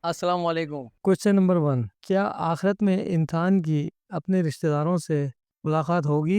अस्सलाम वालेकुम। Question number 1, क्या आखिरत में इंसान की अपने रिश्तेदारों से मुलाकात होगी,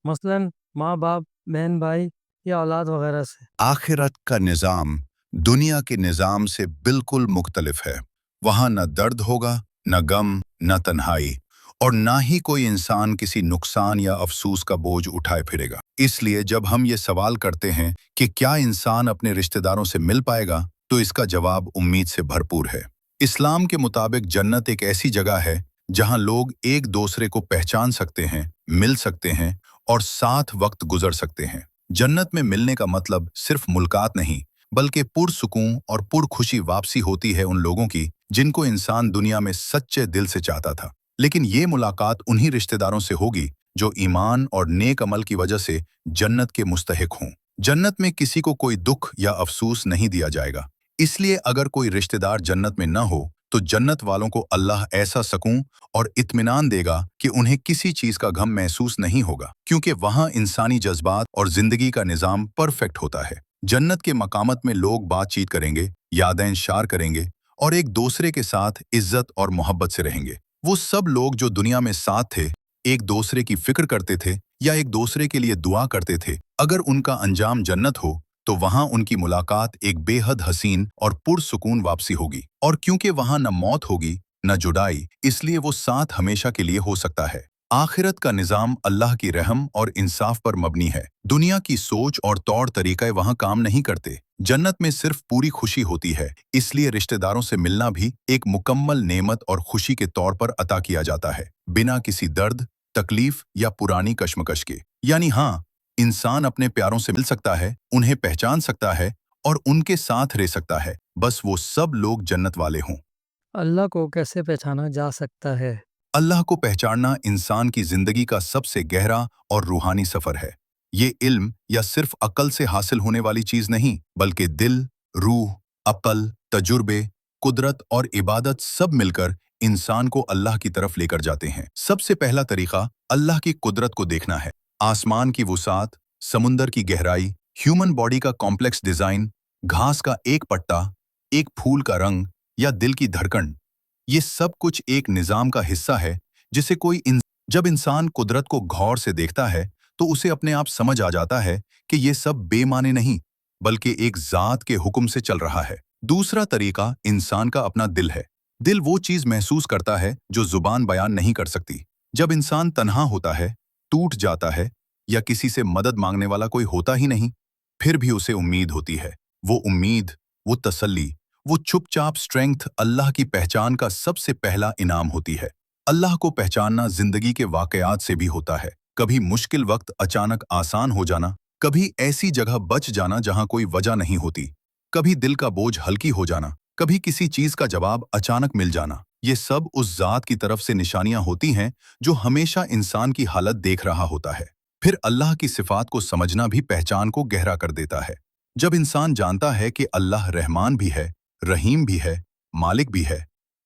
मसलन माँ बाप, बहन भाई या औलाद वगैरह से? आखिरत का निज़ाम दुनिया के निज़ाम से बिल्कुल मुख्तलिफ है। वहाँ न दर्द होगा, न गम, न तन्हाई, और ना ही कोई इंसान किसी नुकसान या अफसोस का बोझ उठाए फिरेगा। इसलिए जब हम ये सवाल करते हैं कि क्या इंसान अपने रिश्तेदारों से मिल पाएगा, तो इसका जवाब उम्मीद से भरपूर है। इस्लाम के मुताबिक जन्नत एक ऐसी जगह है जहाँ लोग एक दूसरे को पहचान सकते हैं, मिल सकते हैं और साथ वक्त गुजर सकते हैं। जन्नत में मिलने का मतलब सिर्फ मुलाकात नहीं, बल्कि पुरसुकून और पुरखुशी वापसी होती है उन लोगों की जिनको इंसान दुनिया में सच्चे दिल से चाहता था। लेकिन ये मुलाकात उन्हीं रिश्तेदारों से होगी जो ईमान और नेक अमल की वजह से जन्नत के मुस्तहिक हों। जन्नत में किसी को कोई दुख या अफसोस नहीं दिया जाएगा। इसलिए अगर कोई रिश्तेदार जन्नत में न हो, तो जन्नत वालों को अल्लाह ऐसा सकून और इत्मीनान देगा कि उन्हें किसी चीज का गम महसूस नहीं होगा, क्योंकि वहां इंसानी जज्बात और जिंदगी का निज़ाम परफेक्ट होता है। जन्नत के मकामत में लोग बातचीत करेंगे, यादें शार करेंगे और एक दूसरे के साथ इज्जत और मोहब्बत से रहेंगे। वो सब लोग जो दुनिया में साथ थे, एक दूसरे की फिक्र करते थे या एक दूसरे के लिए दुआ करते थे, अगर उनका अंजाम जन्नत हो तो वहां उनकी मुलाकात एक बेहद हसीन और पुरसुकून वापसी होगी। और क्योंकि वहां न मौत होगी न जुदाई, इसलिए वो साथ हमेशा के लिए हो सकता है। आखिरत का निज़ाम अल्लाह की रहम और इंसाफ पर मबनी है। दुनिया की सोच और तौर तरीक़े वहां काम नहीं करते। जन्नत में सिर्फ पूरी खुशी होती है, इसलिए रिश्तेदारों से मिलना भी एक मुकम्मल नेमत और खुशी के तौर पर अता किया जाता है, बिना किसी दर्द, तकलीफ या पुरानी कश्मकश के। यानी हाँ, इंसान अपने प्यारों से मिल सकता है, उन्हें पहचान सकता है और उनके साथ रह सकता है, बस वो सब लोग जन्नत वाले हों। अल्लाह को कैसे पहचाना जा सकता है? अल्लाह को पहचानना इंसान की जिंदगी का सबसे गहरा और रूहानी सफर है। ये इल्म या सिर्फ अकल से हासिल होने वाली चीज नहीं, बल्कि दिल, रूह, अकल, तजुर्बे, कुदरत और इबादत सब मिलकर इंसान को अल्लाह की तरफ लेकर जाते हैं। सबसे पहला तरीका अल्लाह की कुदरत को देखना है। आसमान की वुसात, समुंदर की गहराई, ह्यूमन बॉडी का कॉम्प्लेक्स डिजाइन, घास का एक पट्टा, एक फूल का रंग या दिल की धड़कन, ये सब कुछ एक निज़ाम का हिस्सा है जिसे जब इंसान कुदरत को गौर से देखता है तो उसे अपने आप समझ आ जाता है कि ये सब बेमाने नहीं, बल्कि एक ज़ात के हुक्म से चल रहा है। दूसरा तरीका इंसान का अपना दिल है। दिल वो चीज़ महसूस करता है जो जुबान बयान नहीं कर सकती। जब इंसान तन्हा होता है, टूट जाता है या किसी से मदद मांगने वाला कोई होता ही नहीं, फिर भी उसे उम्मीद होती है। वो उम्मीद, वो तसल्ली, वो चुपचाप स्ट्रेंथ अल्लाह की पहचान का सबसे पहला इनाम होती है। अल्लाह को पहचानना जिंदगी के वाकयात से भी होता है। कभी मुश्किल वक्त अचानक आसान हो जाना, कभी ऐसी जगह बच जाना जहां कोई वजह नहीं होती, कभी दिल का बोझ हल्की हो जाना, कभी किसी चीज का जवाब अचानक मिल जाना। ये सब उस जात की तरफ से निशानियां होती हैं जो हमेशा इंसान की हालत देख रहा होता है। फिर अल्लाह की सिफात को समझना भी पहचान को गहरा कर देता है। जब इंसान जानता है कि अल्लाह रहमान भी है, रहीम भी है, मालिक भी है,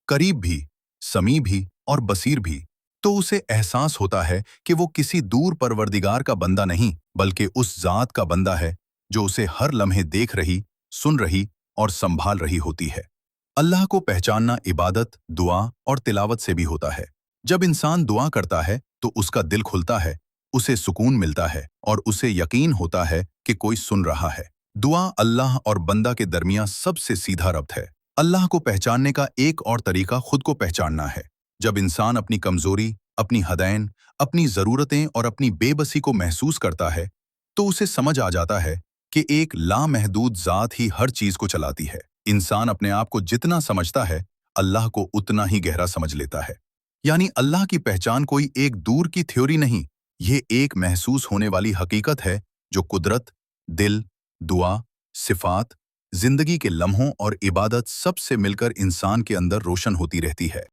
करीब भी, समी भी और बसीर भी, तो उसे एहसास होता है कि वो किसी दूर परवरदिगार का बंदा नहीं, बल्कि उस जात का बंदा है जो उसे हर लम्हे देख रही, सुन रही और संभाल रही होती है। अल्लाह को पहचानना इबादत, दुआ और तिलावत से भी होता है। जब इंसान दुआ करता है तो उसका दिल खुलता है, उसे सुकून मिलता है और उसे यकीन होता है कि कोई सुन रहा है। दुआ अल्लाह और बंदा के दरमियान सबसे सीधा रब्त है। अल्लाह को पहचानने का एक और तरीका खुद को पहचानना है। जब इंसान अपनी कमजोरी, अपनी हदैन, अपनी ज़रूरतें और अपनी बेबसी को महसूस करता है, तो उसे समझ आ जाता है कि एक लामहदूद ज़ात ही हर चीज़ को चलाती है। इंसान अपने आप को जितना समझता है, अल्लाह को उतना ही गहरा समझ लेता है। यानी अल्लाह की पहचान कोई एक दूर की थ्योरी नहीं, ये एक महसूस होने वाली हकीकत है जो कुदरत, दिल, दुआ, सिफात, जिंदगी के लम्हों और इबादत सब से मिलकर इंसान के अंदर रोशन होती रहती है।